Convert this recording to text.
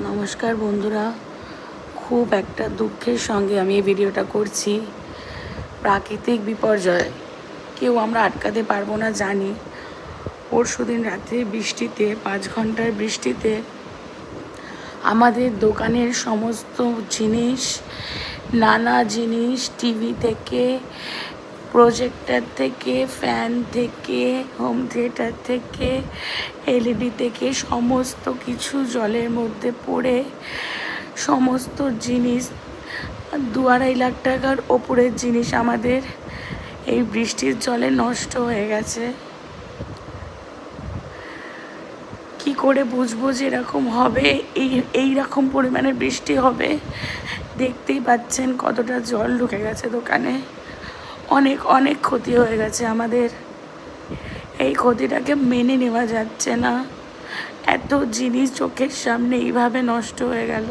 নমস্কার বন্ধুরা, খুব একটা দুঃখের সঙ্গে আমি এই ভিডিওটা করছি। প্রাকৃতিক বিপর্যয় কেউ আমরা আটকাতে পারবো না জানি। পরশুদিন রাতে বৃষ্টিতে 5 ঘন্টার বৃষ্টিতে আমাদের দোকানের সমস্ত জিনিস, নানা জিনিস, টিভি থেকে, প্রজেক্টর থেকে, ফ্যান থেকে, হোম থিয়েটার থেকে, এলইডি থেকে সমস্ত কিছু জলের মধ্যে পড়ে সমস্ত জিনিস 2-2.5 লাখ টাকার ওপরের জিনিস আমাদের এই বৃষ্টির জলে নষ্ট হয়ে গেছে। কি করে বুঝবো যে এরকম হবে, এই রকম পরিমাণে বৃষ্টি হবে? দেখতেই পাচ্ছেন কতটা জল ঢুকে গেছে দোকানে। অনেক অনেক ক্ষতি হয়ে গেছে আমাদের। এই ক্ষতিটাকে মেনে নেওয়া যাচ্ছে না। এত জিনিস চোখের সামনে এইভাবে নষ্ট হয়ে গেল।